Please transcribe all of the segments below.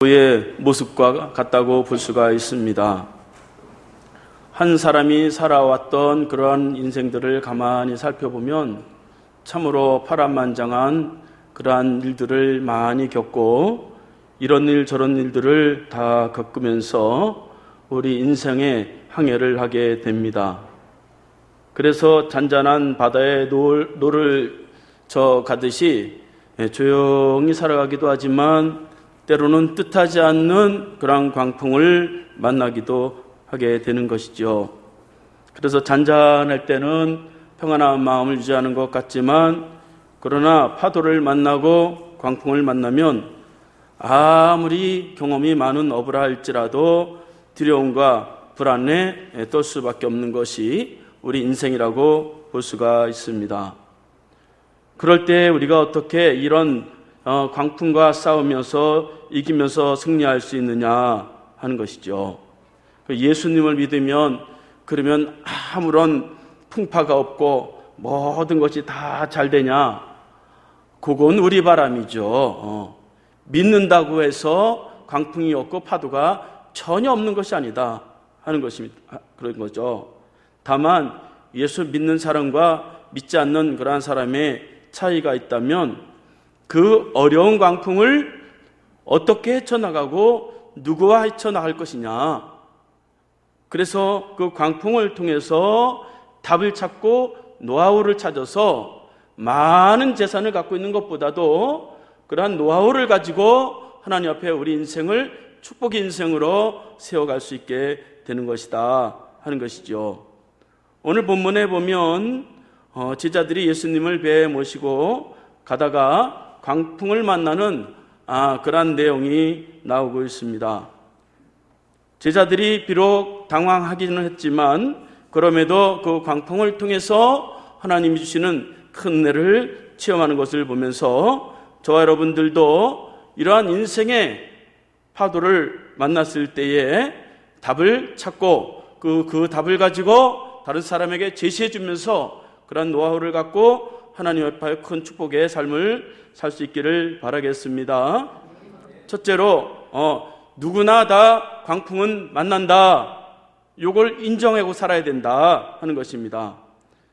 의 모습과 같다고 볼 수가 있습니다. 한 사람이 살아왔던 그러한 인생들을 가만히 살펴보면 참으로 파란만장한 그러한 일들을 많이 겪고 이런 일 저런 일들을 다 겪으면서 우리 인생의 항해를 하게 됩니다. 그래서 잔잔한 바다에 노를 저 가듯이 조용히 살아가기도 하지만 때로는 뜻하지 않는 그런 광풍을 만나기도 하게 되는 것이죠. 그래서 잔잔할 때는 평안한 마음을 유지하는 것 같지만 그러나 파도를 만나고 광풍을 만나면 아무리 경험이 많은 어부라 할지라도 두려움과 불안에 떨 수밖에 없는 것이 우리 인생이라고 볼 수가 있습니다. 그럴 때 우리가 어떻게 이런 광풍과 싸우면서 이기면서 승리할 수 있느냐 하는 것이죠. 예수님을 믿으면 그러면 아무런 풍파가 없고 모든 것이 다 잘 되냐? 그건 우리 바람이죠. 믿는다고 해서 광풍이 없고 파도가 전혀 없는 것이 아니다 하는 것입니다. 그런 거죠. 다만 예수 믿는 사람과 믿지 않는 그러한 사람의 차이가 있다면 그 어려운 광풍을 어떻게 헤쳐나가고 누구와 헤쳐나갈 것이냐. 그래서 그 광풍을 통해서 답을 찾고 노하우를 찾아서 많은 재산을 갖고 있는 것보다도 그러한 노하우를 가지고 하나님 앞에 우리 인생을 축복의 인생으로 세워갈 수 있게 되는 것이다 하는 것이죠. 오늘 본문에 보면 제자들이 예수님을 배에 모시고 가다가 광풍을 만나는 그러한 내용이 나오고 있습니다. 제자들이 비록 당황하기는 했지만 그럼에도 그 광풍을 통해서 하나님이 주시는 큰 은혜를 체험하는 것을 보면서 저와 여러분들도 이러한 인생의 파도를 만났을 때에 답을 찾고 그 답을 가지고 다른 사람에게 제시해 주면서 그러한 노하우를 갖고 하나님 앞에 큰 축복의 삶을 살 수 있기를 바라겠습니다. 첫째로 누구나 다 광풍은 만난다. 이걸 인정하고 살아야 된다 하는 것입니다.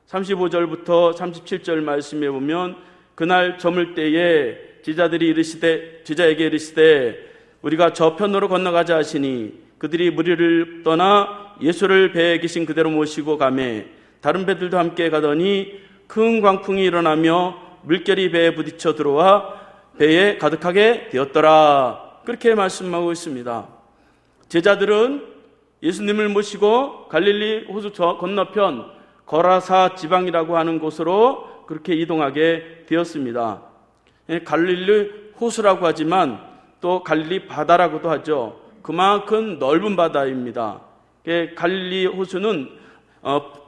35절부터 37절 말씀에 보면 그날 저물 때에 제자에게 이르시되 우리가 저편으로 건너가자 하시니 그들이 무리를 떠나 예수를 배에 계신 그대로 모시고 가매 다른 배들도 함께 가더니 큰 광풍이 일어나며 물결이 배에 부딪혀 들어와 배에 가득하게 되었더라. 그렇게 말씀하고 있습니다. 제자들은 예수님을 모시고 갈릴리 호수 건너편 거라사 지방이라고 하는 곳으로 그렇게 이동하게 되었습니다. 갈릴리 호수라고 하지만 또 갈릴리 바다라고도 하죠. 그만큼 넓은 바다입니다. 갈릴리 호수는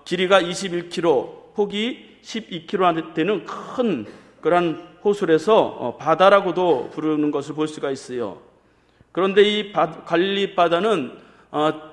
길이가 21km, 폭이 12km 되는 큰 그런 호수라서 바다라고도 부르는 것을 볼 수가 있어요. 그런데 이 갈릴리 바다는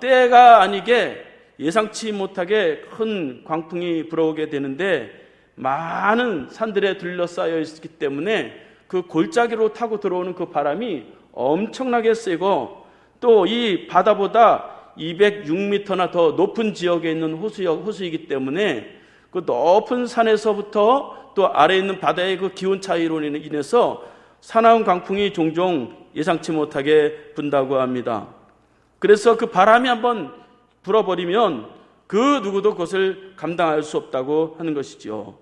때가 아니게 예상치 못하게 큰 광풍이 불어오게 되는데 많은 산들에 둘러싸여 있기 때문에 그 골짜기로 타고 들어오는 그 바람이 엄청나게 세고 또 이 바다보다 206m나 더 높은 지역에 있는 호수이기 때문에 그 높은 산에서부터 또 아래에 있는 바다의 그 기온 차이로 인해서 사나운 광풍이 종종 예상치 못하게 분다고 합니다. 그래서 그 바람이 한번 불어버리면 그 누구도 그것을 감당할 수 없다고 하는 것이죠.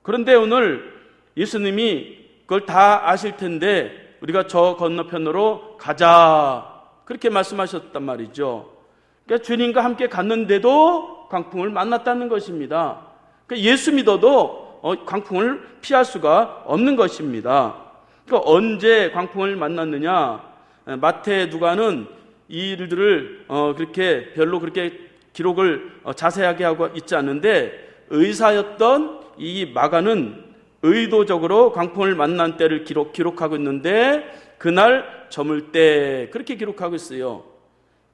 그런데 오늘 예수님이 그걸 다 아실 텐데 우리가 저 건너편으로 가자 그렇게 말씀하셨단 말이죠. 그러니까 주님과 함께 갔는데도 광풍을 만났다는 것입니다. 그러니까 예수 믿어도 광풍을 피할 수가 없는 것입니다. 그러니까 언제 광풍을 만났느냐? 마태, 누가는 이 일들을 그렇게 별로 그렇게 기록을 자세하게 하고 있지 않는데 의사였던 이 마가는 의도적으로 광풍을 만난 때를 기록하고 있는데 그날 저물 때 그렇게 기록하고 있어요.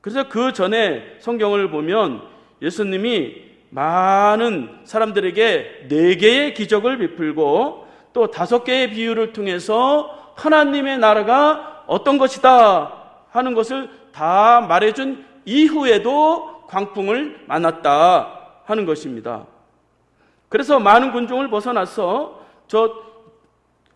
그래서 그 전에 성경을 보면 예수님이 많은 사람들에게 4개의 기적을 베풀고 또 5개의 비유를 통해서 하나님의 나라가 어떤 것이다 하는 것을 다 말해준 이후에도 광풍을 만났다 하는 것입니다. 그래서 많은 군중을 벗어나서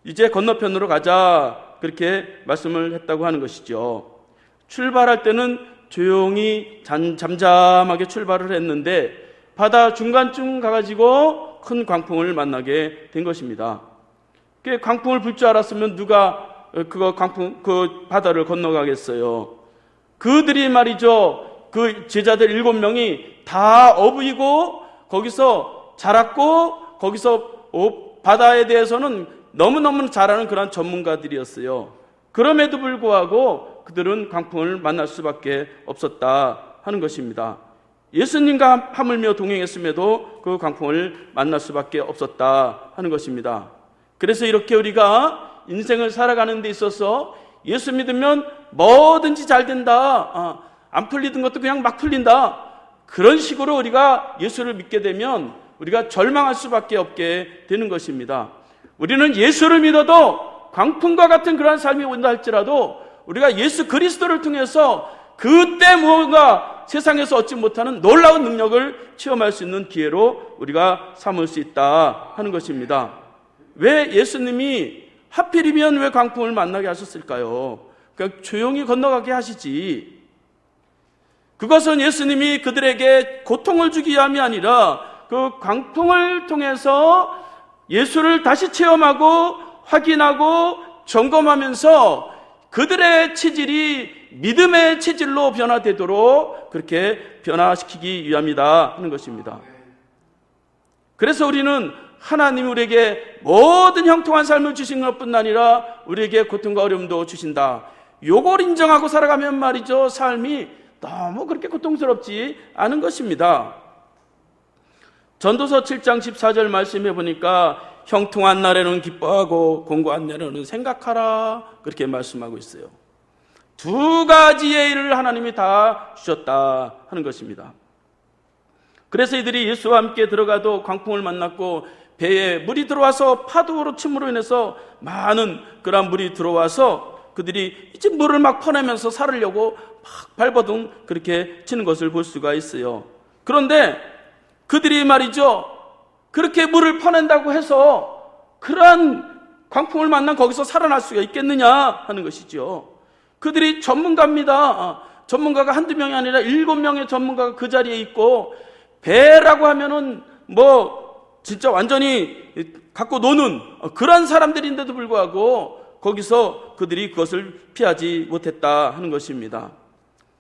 이제 건너편으로 가자 그렇게 말씀을 했다고 하는 것이죠. 출발할 때는 조용히 잠잠하게 출발을 했는데 바다 중간쯤 가가지고 큰 광풍을 만나게 된 것입니다. 광풍을 불 줄 알았으면 누가 그 바다를 건너가겠어요. 그들이 말이죠, 그 제자들 7명이 다 어부이고 거기서 자랐고 거기서 바다에 대해서는 너무너무 잘 아는 그런 전문가들이었어요. 그럼에도 불구하고 그들은 광풍을 만날 수밖에 없었다 하는 것입니다. 예수님과 하물며 동행했음에도 그 광풍을 만날 수밖에 없었다 하는 것입니다. 그래서 이렇게 우리가 인생을 살아가는 데 있어서 예수 믿으면 뭐든지 잘 된다, 안 풀리던 것도 그냥 막 풀린다, 그런 식으로 우리가 예수를 믿게 되면 우리가 절망할 수밖에 없게 되는 것입니다. 우리는 예수를 믿어도 광풍과 같은 그러한 삶이 온다 할지라도 우리가 예수 그리스도를 통해서 그때 무언가 세상에서 얻지 못하는 놀라운 능력을 체험할 수 있는 기회로 우리가 삼을 수 있다 하는 것입니다. 왜 예수님이 하필이면 왜 광풍을 만나게 하셨을까요? 그냥 조용히 건너가게 하시지. 그것은 예수님이 그들에게 고통을 주기 위함이 아니라 그 광풍을 통해서 예수를 다시 체험하고 확인하고 점검하면서 그들의 체질이 믿음의 체질로 변화되도록 그렇게 변화시키기 위함이다 하는 것입니다. 그래서 우리는 하나님이 우리에게 모든 형통한 삶을 주신 것뿐 아니라 우리에게 고통과 어려움도 주신다, 요걸 인정하고 살아가면 말이죠, 삶이 너무 그렇게 고통스럽지 않은 것입니다. 전도서 7장 14절 말씀해 보니까 형통한 날에는 기뻐하고 공고한 날에는 생각하라 그렇게 말씀하고 있어요. 두 가지의 일을 하나님이 다 주셨다 하는 것입니다. 그래서 이들이 예수와 함께 들어가도 광풍을 만났고 배에 물이 들어와서 파도로 침으로 인해서 많은 그런 물이 들어와서 그들이 이제 물을 막 퍼내면서 살으려고 막 발버둥 그렇게 치는 것을 볼 수가 있어요. 그런데 그들이 말이죠, 그렇게 물을 퍼낸다고 해서 그러한 광풍을 만난 거기서 살아날 수가 있겠느냐 하는 것이죠. 그들이 전문가입니다. 전문가가 한두 명이 아니라 7명의 전문가가 그 자리에 있고, 배라고 하면은 진짜 완전히 갖고 노는 그런 사람들인데도 불구하고 거기서 그들이 그것을 피하지 못했다 하는 것입니다.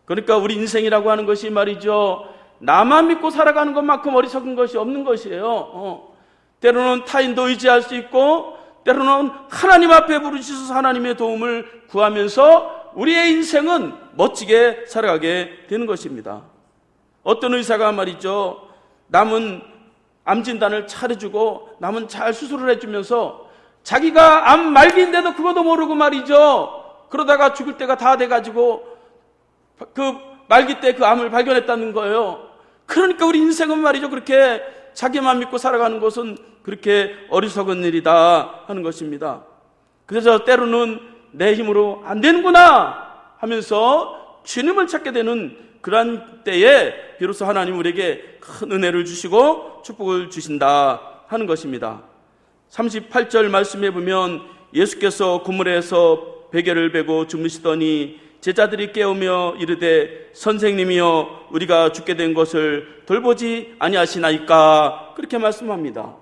그러니까 우리 인생이라고 하는 것이 말이죠, 나만 믿고 살아가는 것만큼 어리석은 것이 없는 것이에요. 때로는 타인도 의지할 수 있고 때로는 하나님 앞에 부르셔서 하나님의 도움을 구하면서 우리의 인생은 멋지게 살아가게 되는 것입니다. 어떤 의사가 말이죠, 남은 암 진단을 잘해주고 남은 잘 수술을 해주면서 자기가 암 말기인데도 그것도 모르고 말이죠, 그러다가 죽을 때가 다 돼가지고 그 말기 때 그 암을 발견했다는 거예요. 그러니까 우리 인생은 말이죠, 그렇게 자기만 믿고 살아가는 것은 그렇게 어리석은 일이다 하는 것입니다. 그래서 때로는 내 힘으로 안 되는구나 하면서 주님을 찾게 되는 그러한 때에 비로소 하나님 우리에게 큰 은혜를 주시고 축복을 주신다 하는 것입니다. 38절 말씀해 보면 예수께서 그물에서 베개를 베고 주무시더니 제자들이 깨우며 이르되 선생님이여 우리가 죽게 된 것을 돌보지 아니하시나이까 그렇게 말씀합니다.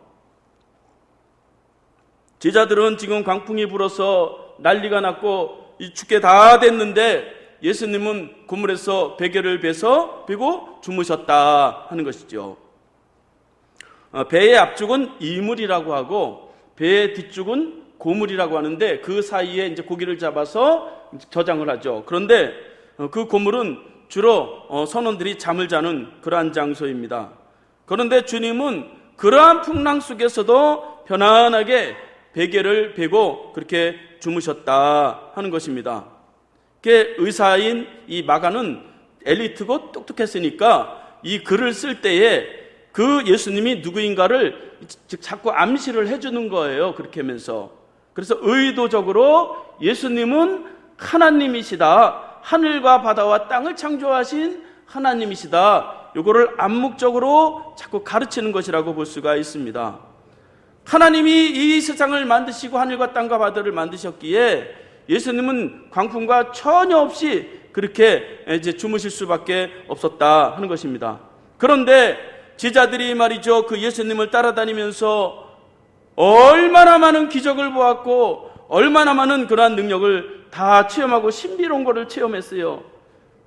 제자들은 지금 광풍이 불어서 난리가 났고 죽게 다 됐는데 예수님은 그물에서 베개를 베고 주무셨다 하는 것이죠. 배의 앞쪽은 이물이라고 하고 배의 뒤쪽은 고물이라고 하는데 그 사이에 이제 고기를 잡아서 저장을 하죠. 그런데 그 고물은 주로 선원들이 잠을 자는 그러한 장소입니다. 그런데 주님은 그러한 풍랑 속에서도 편안하게 베개를 베고 그렇게 주무셨다 하는 것입니다. 의사인 이 마가는 엘리트고 똑똑했으니까 이 글을 쓸 때에 그 예수님이 누구인가를 자꾸 암시를 해주는 거예요. 그렇게 하면서. 그래서 의도적으로 예수님은 하나님이시다, 하늘과 바다와 땅을 창조하신 하나님이시다. 요거를 암묵적으로 자꾸 가르치는 것이라고 볼 수가 있습니다. 하나님이 이 세상을 만드시고 하늘과 땅과 바다를 만드셨기에 예수님은 광풍과 전혀 없이 그렇게 이제 주무실 수밖에 없었다 하는 것입니다. 그런데 제자들이 말이죠, 그 예수님을 따라다니면서 얼마나 많은 기적을 보았고 얼마나 많은 그러한 능력을 다 체험하고 신비로운 것을 체험했어요.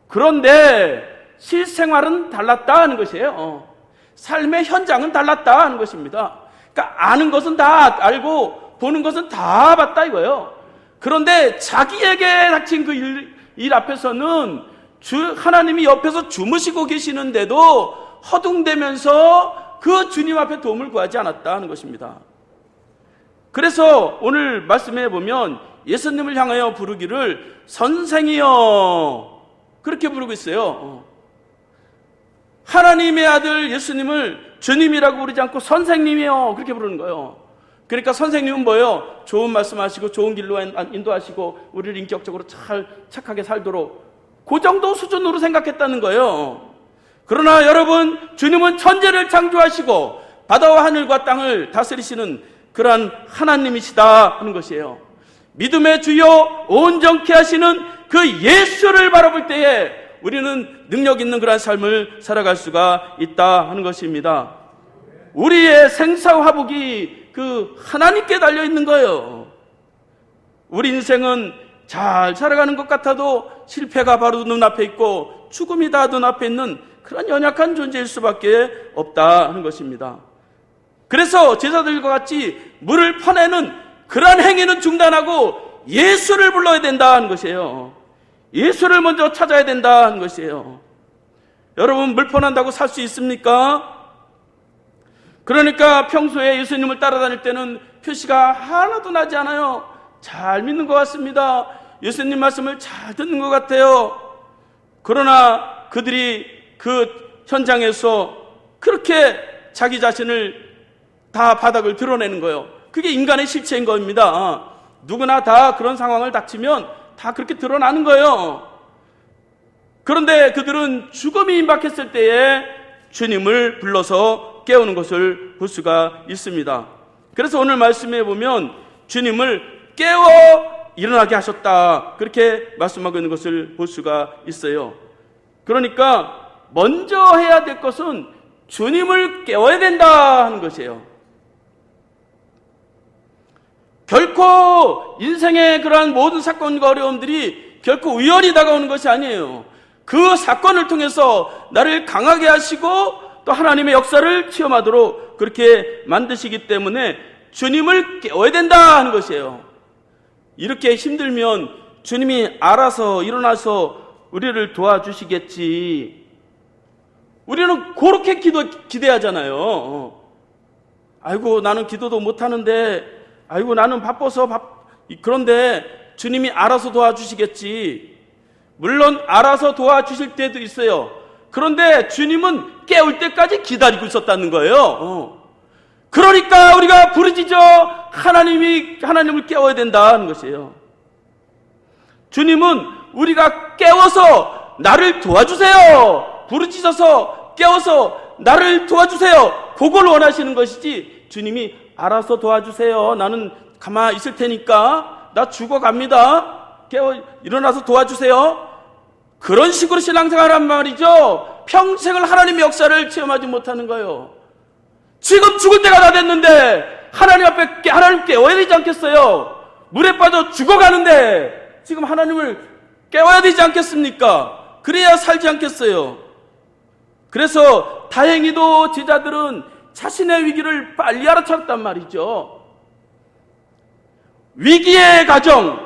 그런데 실생활은 달랐다 하는 것이에요. 삶의 현장은 달랐다 하는 것입니다. 그러니까 아는 것은 다 알고 보는 것은 다 봤다 이거예요. 그런데 자기에게 닥친 그 일 앞에서는 하나님이 옆에서 주무시고 계시는데도 허둥대면서 그 주님 앞에 도움을 구하지 않았다 하는 것입니다. 그래서 오늘 말씀해 보면 예수님을 향하여 부르기를 선생이여 그렇게 부르고 있어요. 하나님의 아들 예수님을 주님이라고 부르지 않고 선생님이요 그렇게 부르는 거예요. 그러니까 선생님은 뭐예요? 좋은 말씀하시고 좋은 길로 인도하시고 우리를 인격적으로 착하게 살도록 그 정도 수준으로 생각했다는 거예요. 그러나 여러분, 주님은 천지를 창조하시고 바다와 하늘과 땅을 다스리시는 그러한 하나님이시다 하는 것이에요. 믿음의 주요 온전케 하시는 그 예수를 바라볼 때에 우리는 능력 있는 그러한 삶을 살아갈 수가 있다 하는 것입니다. 우리의 생사화복이 그 하나님께 달려있는 거예요. 우리 인생은 잘 살아가는 것 같아도 실패가 바로 눈앞에 있고 죽음이 다 눈앞에 있는 그런 연약한 존재일 수밖에 없다 하는 것입니다. 그래서 제자들과 같이 물을 퍼내는 그러한 행위는 중단하고 예수를 불러야 된다 하는 것이에요. 예수를 먼저 찾아야 된다 하는 것이에요. 여러분, 물 퍼낸다고 살 수 있습니까? 그러니까 평소에 예수님을 따라다닐 때는 표시가 하나도 나지 않아요. 잘 믿는 것 같습니다. 예수님 말씀을 잘 듣는 것 같아요. 그러나 그들이 그 현장에서 그렇게 자기 자신을 다 바닥을 드러내는 거예요. 그게 인간의 실체인 겁니다. 누구나 다 그런 상황을 닥치면 다 그렇게 드러나는 거예요. 그런데 그들은 죽음이 임박했을 때에 주님을 불러서 깨우는 것을 볼 수가 있습니다. 그래서 오늘 말씀해 보면 주님을 깨워 일어나게 하셨다 그렇게 말씀하고 있는 것을 볼 수가 있어요. 그러니까 먼저 해야 될 것은 주님을 깨워야 된다 하는 것이에요. 결코 인생의 그러한 모든 사건과 어려움들이 결코 우연히 다가오는 것이 아니에요. 그 사건을 통해서 나를 강하게 하시고 또 하나님의 역사를 체험하도록 그렇게 만드시기 때문에 주님을 깨워야 된다 하는 것이에요. 이렇게 힘들면 주님이 알아서 일어나서 우리를 도와주시겠지. 우리는 그렇게 기대하잖아요. 아이고, 나는 기도도 못하는데, 아이고, 나는 바빠서 그런데 주님이 알아서 도와주시겠지. 물론 알아서 도와주실 때도 있어요. 그런데 주님은 깨울 때까지 기다리고 있었다는 거예요. 그러니까 우리가 부르짖어 하나님을 깨워야 된다는 것이에요. 주님은 우리가 깨워서 나를 도와주세요. 부르짖어서 깨워서 나를 도와주세요. 그걸 원하시는 것이지 주님이 알아서 도와주세요. 나는 가만히 있을 테니까 나 죽어갑니다. 일어나서 도와주세요. 그런 식으로 신앙생활한 말이죠. 평생을 하나님의 역사를 체험하지 못하는 거예요. 지금 죽을 때가 다 됐는데 하나님 앞에 하나님 깨워야 되지 않겠어요? 물에 빠져 죽어가는데 지금 하나님을 깨워야 되지 않겠습니까? 그래야 살지 않겠어요? 그래서 다행히도 제자들은 자신의 위기를 빨리 알아차렸단 말이죠. 위기의 가정,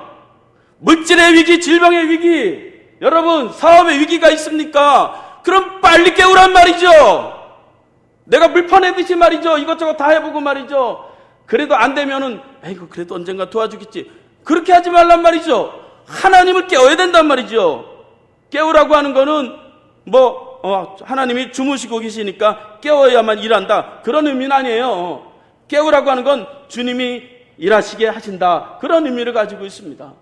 물질의 위기, 질병의 위기, 여러분 사업의 위기가 있습니까? 그럼 빨리 깨우란 말이죠. 내가 물 퍼내듯이 말이죠. 이것저것 다 해보고 말이죠. 그래도 안 되면은 에이구 그래도 언젠가 도와주겠지. 그렇게 하지 말란 말이죠. 하나님을 깨워야 된단 말이죠. 깨우라고 하는 거는 하나님이 주무시고 계시니까 깨워야만 일한다 그런 의미는 아니에요. 깨우라고 하는 건 주님이 일하시게 하신다 그런 의미를 가지고 있습니다.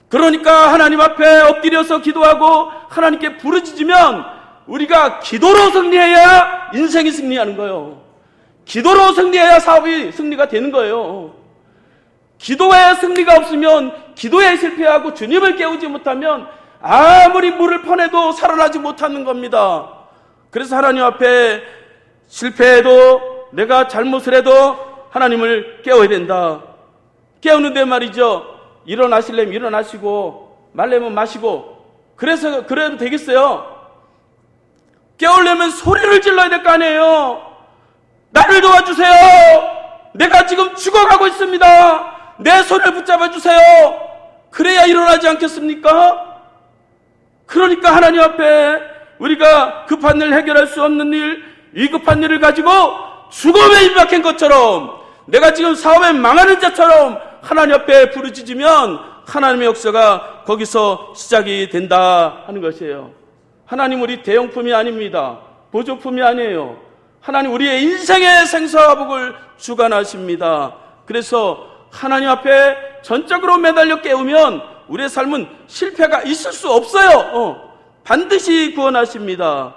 그러니까 하나님 앞에 엎드려서 기도하고 하나님께 부르짖으면 우리가 기도로 승리해야 인생이 승리하는 거예요. 기도로 승리해야 사업이 승리가 되는 거예요. 기도에 승리가 없으면, 기도에 실패하고 주님을 깨우지 못하면 아무리 물을 퍼내도 살아나지 못하는 겁니다. 그래서 하나님 앞에 실패해도, 내가 잘못을 해도 하나님을 깨워야 된다. 깨우는데 말이죠, 일어나시려면 일어나시고 말려면 마시고, 그래도 되겠어요? 깨우려면 소리를 질러야 될 거 아니에요. 나를 도와주세요. 내가 지금 죽어가고 있습니다. 내 손을 붙잡아 주세요. 그래야 일어나지 않겠습니까? 그러니까 하나님 앞에 우리가 급한 일, 해결할 수 없는 일, 위급한 일을 가지고 죽음에 임박한 것처럼, 내가 지금 사업에 망하는 자처럼 하나님 앞에 부르짖으면 하나님의 역사가 거기서 시작이 된다 하는 것이에요. 하나님 우리 대용품이 아닙니다. 보조품이 아니에요. 하나님 우리의 인생의 생사와 복을 주관하십니다. 그래서 하나님 앞에 전적으로 매달려 깨우면 우리의 삶은 실패가 있을 수 없어요. 반드시 구원하십니다.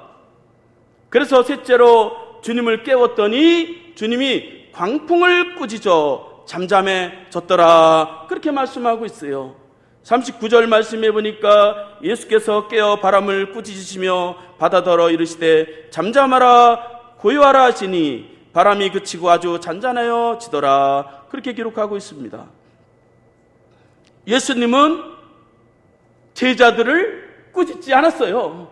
그래서 셋째로 주님을 깨웠더니 주님이 광풍을 꾸짖어 잠잠해졌더라, 그렇게 말씀하고 있어요. 39절 말씀해 보니까 예수께서 깨어 바람을 꾸짖으시며 바다더러 이르시되 잠잠하라 고요하라 하시니 바람이 그치고 아주 잔잔하여지더라, 그렇게 기록하고 있습니다. 예수님은 제자들을 꾸짖지 않았어요.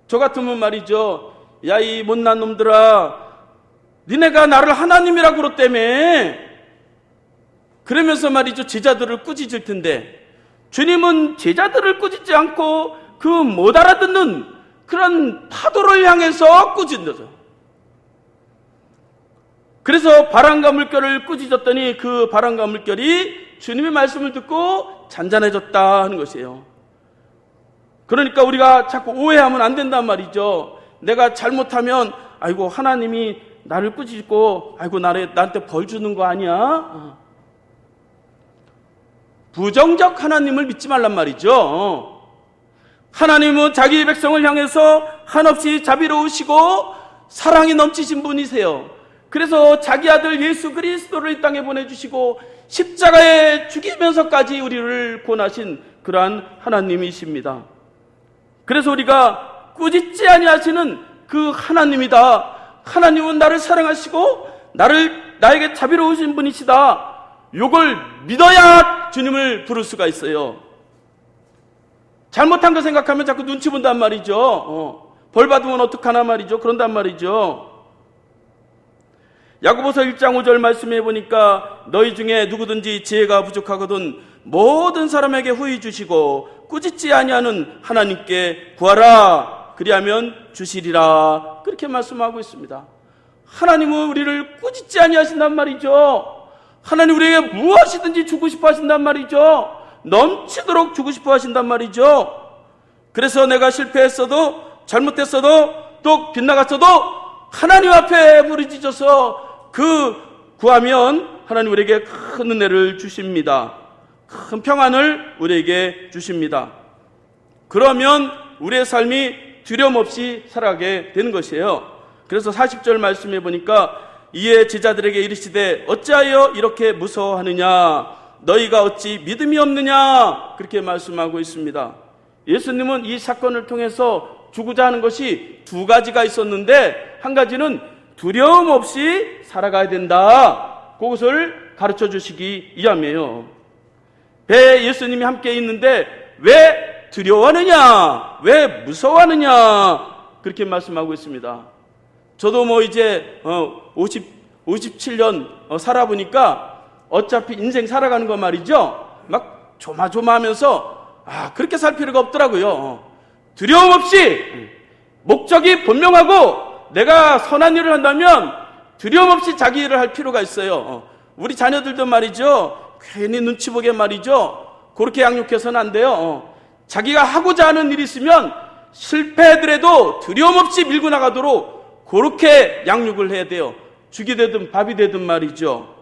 저 같으면 말이죠, 야 이 못난 놈들아, 니네가 나를 하나님이라고 그랬다며, 그러면서 말이죠 제자들을 꾸짖을 텐데, 주님은 제자들을 꾸짖지 않고 그 못 알아듣는 그런 파도를 향해서 꾸짖는 거죠. 그래서 바람과 물결을 꾸짖었더니 그 바람과 물결이 주님의 말씀을 듣고 잔잔해졌다 하는 것이에요. 그러니까 우리가 자꾸 오해하면 안 된단 말이죠. 내가 잘못하면 아이고 하나님이 나를 꾸짖고 아이고 나한테 벌 주는 거 아니야? 부정적 하나님을 믿지 말란 말이죠. 하나님은 자기 백성을 향해서 한없이 자비로우시고 사랑이 넘치신 분이세요. 그래서 자기 아들 예수 그리스도를 이 땅에 보내주시고 십자가에 죽이면서까지 우리를 구원하신 그러한 하나님이십니다. 그래서 우리가 꾸짖지 아니하시는 그 하나님이다, 하나님은 나를 사랑하시고 나에게 자비로우신 분이시다, 요걸 믿어야 주님을 부를 수가 있어요. 잘못한 거 생각하면 자꾸 눈치 본단 말이죠. 벌 받으면 어떡하나 말이죠. 그런단 말이죠. 야고보서 1장 5절 말씀해 보니까 너희 중에 누구든지 지혜가 부족하거든 모든 사람에게 후히 주시고 꾸짖지 아니하는 하나님께 구하라, 그리하면 주시리라, 그렇게 말씀하고 있습니다. 하나님은 우리를 꾸짖지 아니하신단 말이죠. 하나님 우리에게 무엇이든지 주고 싶어 하신단 말이죠. 넘치도록 주고 싶어 하신단 말이죠. 그래서 내가 실패했어도 잘못했어도 또 빗나갔어도 하나님 앞에 부르짖어서 구하면 하나님 우리에게 큰 은혜를 주십니다. 큰 평안을 우리에게 주십니다. 그러면 우리의 삶이 두려움 없이 살아가게 되는 것이에요. 그래서 40절 말씀해 보니까 이에 제자들에게 이르시되 어찌하여 이렇게 무서워하느냐, 너희가 어찌 믿음이 없느냐, 그렇게 말씀하고 있습니다. 예수님은 이 사건을 통해서 주고자 하는 것이 두 가지가 있었는데, 한 가지는 두려움 없이 살아가야 된다, 그것을 가르쳐 주시기 위함이에요. 배에 예수님이 함께 있는데 왜 두려워하느냐, 왜 무서워하느냐, 그렇게 말씀하고 있습니다. 저도 이제 57년 살아보니까 어차피 인생 살아가는 거 말이죠, 막 조마조마하면서 그렇게 살 필요가 없더라고요. 두려움 없이, 목적이 분명하고 내가 선한 일을 한다면 두려움 없이 자기 일을 할 필요가 있어요. 우리 자녀들도 말이죠, 괜히 눈치 보게 말이죠, 그렇게 양육해서는 안 돼요. 자기가 하고자 하는 일이 있으면 실패하더라도 두려움 없이 밀고 나가도록 그렇게 양육을 해야 돼요. 죽이 되든 밥이 되든 말이죠.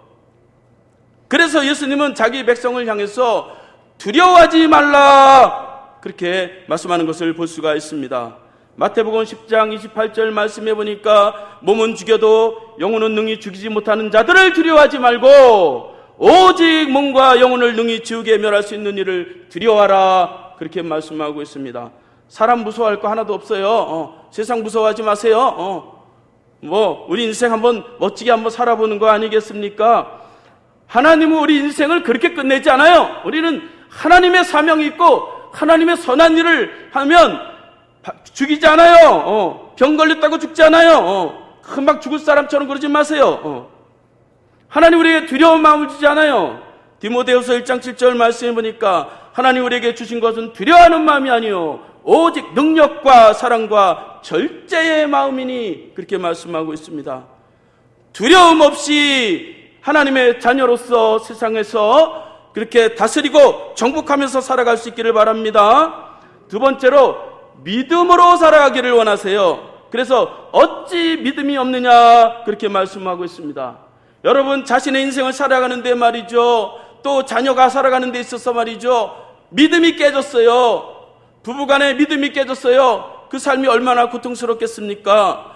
그래서 예수님은 자기 백성을 향해서 두려워하지 말라, 그렇게 말씀하는 것을 볼 수가 있습니다. 마태복음 10장 28절 말씀해 보니까 몸은 죽여도 영혼은 능히 죽이지 못하는 자들을 두려워하지 말고 오직 몸과 영혼을 능히 지우게 멸할 수 있는 이를 두려워하라, 그렇게 말씀하고 있습니다. 사람 무서워할 거 하나도 없어요. 세상 무서워하지 마세요. 우리 인생 한번 멋지게 한번 살아보는 거 아니겠습니까? 하나님은 우리 인생을 그렇게 끝내지 않아요. 우리는 하나님의 사명이 있고 하나님의 선한 일을 하면 죽이지 않아요. 병 걸렸다고 죽지 않아요. 금방 죽을 사람처럼 그러지 마세요. 하나님 우리에게 두려운 마음을 주지 않아요. 디모데후서 1장 7절 말씀해 보니까 하나님 우리에게 주신 것은 두려워하는 마음이 아니요 오직 능력과 사랑과 절제의 마음이니, 그렇게 말씀하고 있습니다. 두려움 없이 하나님의 자녀로서 세상에서 그렇게 다스리고 정복하면서 살아갈 수 있기를 바랍니다. 두 번째로 믿음으로 살아가기를 원하세요. 그래서 어찌 믿음이 없느냐, 그렇게 말씀하고 있습니다. 여러분 자신의 인생을 살아가는데 말이죠, 또 자녀가 살아가는 데 있어서 말이죠, 믿음이 깨졌어요. 부부간에 믿음이 깨졌어요. 그 삶이 얼마나 고통스럽겠습니까?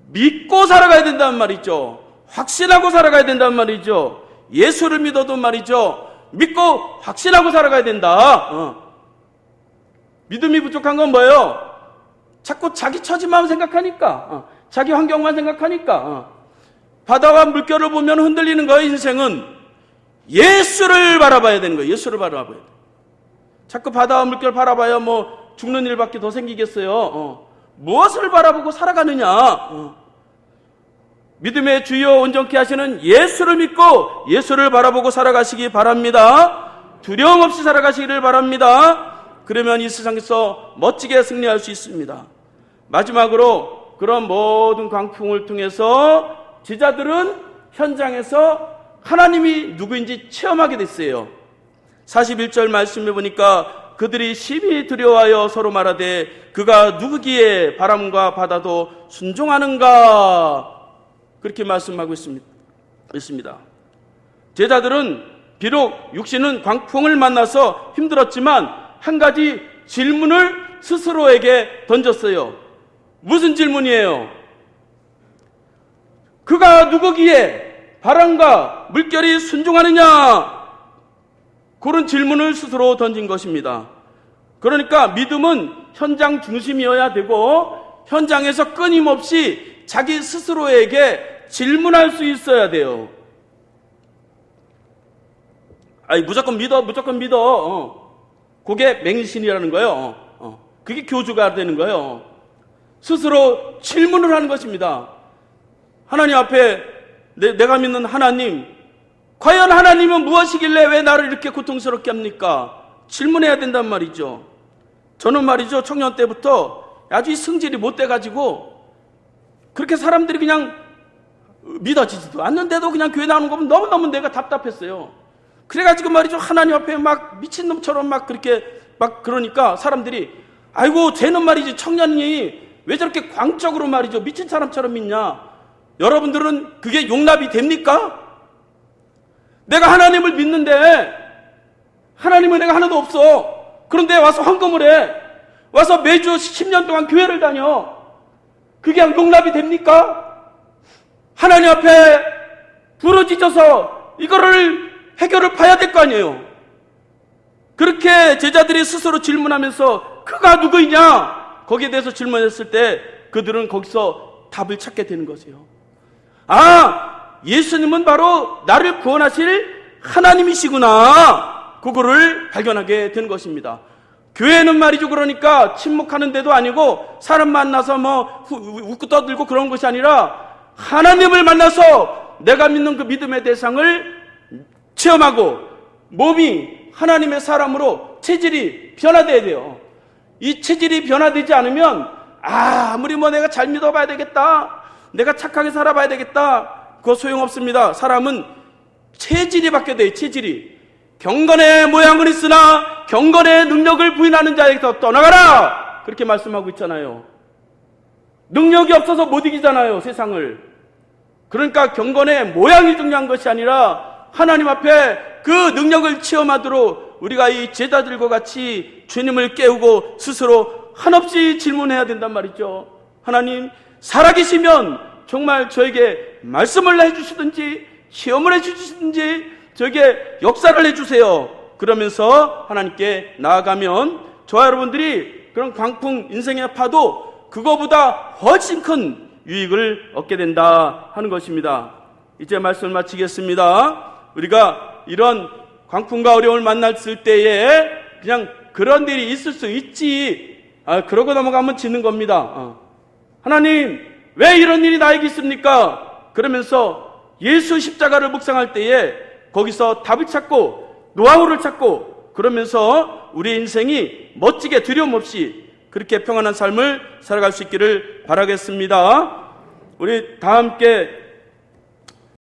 믿고 살아가야 된다는 말이죠. 확신하고 살아가야 된다는 말이죠. 예수를 믿어도 말이죠, 믿고 확신하고 살아가야 된다. 믿음이 부족한 건 뭐예요? 자꾸 자기 처지만 생각하니까, 자기 환경만 생각하니까, 바다와 물결을 보면 흔들리는 거예요. 인생은 예수를 바라봐야 되는 거예요. 예수를 바라봐야 돼요. 자꾸 바다와 물결 바라봐야 뭐 죽는 일밖에 더 생기겠어요. 무엇을 바라보고 살아가느냐? 믿음의 주요 온전케 하시는 예수를 믿고 예수를 바라보고 살아가시기 바랍니다. 두려움 없이 살아가시기를 바랍니다. 그러면 이 세상에서 멋지게 승리할 수 있습니다. 마지막으로 그런 모든 광풍을 통해서 제자들은 현장에서 하나님이 누구인지 체험하게 됐어요. 41절 말씀해 보니까 그들이 심히 두려워하여 서로 말하되 그가 누구기에 바람과 바다도 순종하는가, 그렇게 말씀하고 있습니다. 제자들은 비록 육신은 광풍을 만나서 힘들었지만 한 가지 질문을 스스로에게 던졌어요. 무슨 질문이에요? 그가 누구기에 바람과 물결이 순종하느냐, 그런 질문을 스스로 던진 것입니다. 그러니까 믿음은 현장 중심이어야 되고 현장에서 끊임없이 자기 스스로에게 질문할 수 있어야 돼요. 무조건 믿어. 그게 맹신이라는 거예요. 그게 교주가 되는 거예요. 스스로 질문을 하는 것입니다. 하나님 앞에 내가 믿는 하나님, 과연 하나님은 무엇이길래 왜 나를 이렇게 고통스럽게 합니까? 질문해야 된단 말이죠. 저는 말이죠, 청년 때부터 아주 성질이 못 돼가지고 그렇게 사람들이 그냥 믿어지지도 않는데도 그냥 교회 나오는 거 보면 너무너무 내가 답답했어요. 그래가지고 말이죠, 하나님 앞에 막 미친놈처럼 막 그렇게 막 그러니까 사람들이 아이고 쟤는 말이지 청년이 왜 저렇게 광적으로 말이죠 미친 사람처럼 믿냐. 여러분들은 그게 용납이 됩니까? 내가 하나님을 믿는데 하나님 은혜가 하나도 없어. 그런데 와서 헌금을 해. 와서 매주 10년 동안 교회를 다녀. 그게 용납이 됩니까? 하나님 앞에 부르짖어서 이거를 해결을 봐야 될 거 아니에요. 그렇게 제자들이 스스로 질문하면서 그가 누구이냐 거기에 대해서 질문했을 때 그들은 거기서 답을 찾게 되는 것이에요. 예수님은 바로 나를 구원하실 하나님이시구나, 그거를 발견하게 된 것입니다. 교회는 말이죠, 그러니까 침묵하는 데도 아니고 사람 만나서 뭐 웃고 떠들고 그런 것이 아니라 하나님을 만나서 내가 믿는 그 믿음의 대상을 체험하고 몸이 하나님의 사람으로 체질이 변화돼야 돼요. 이 체질이 변화되지 않으면 아무리 뭐 내가 잘 믿어봐야 되겠다, 내가 착하게 살아봐야 되겠다, 그거 소용없습니다. 사람은 체질이 바뀌어야 돼요. 체질이. 경건의 모양은 있으나 경건의 능력을 부인하는 자에게서 떠나가라, 그렇게 말씀하고 있잖아요. 능력이 없어서 못 이기잖아요, 세상을. 그러니까 경건의 모양이 중요한 것이 아니라 하나님 앞에 그 능력을 체험하도록 우리가 이 제자들과 같이 주님을 깨우고 스스로 한없이 질문해야 된단 말이죠. 하나님, 살아계시면 정말 저에게 말씀을 해주시든지 시험을 해주시든지 저에게 역사를 해주세요. 그러면서 하나님께 나아가면 저와 여러분들이 그런 광풍 인생의 파도 그거보다 훨씬 큰 유익을 얻게 된다 하는 것입니다. 이제 말씀을 마치겠습니다. 우리가 이런 광풍과 어려움을 만났을 때에 그냥 그런 일이 있을 수 있지, 그러고 넘어가면 지는 겁니다. 하나님, 왜 이런 일이 나에게 있습니까? 그러면서 예수 십자가를 묵상할 때에 거기서 답을 찾고 노하우를 찾고 그러면서 우리 인생이 멋지게 두려움 없이 그렇게 평안한 삶을 살아갈 수 있기를 바라겠습니다. 우리 다 함께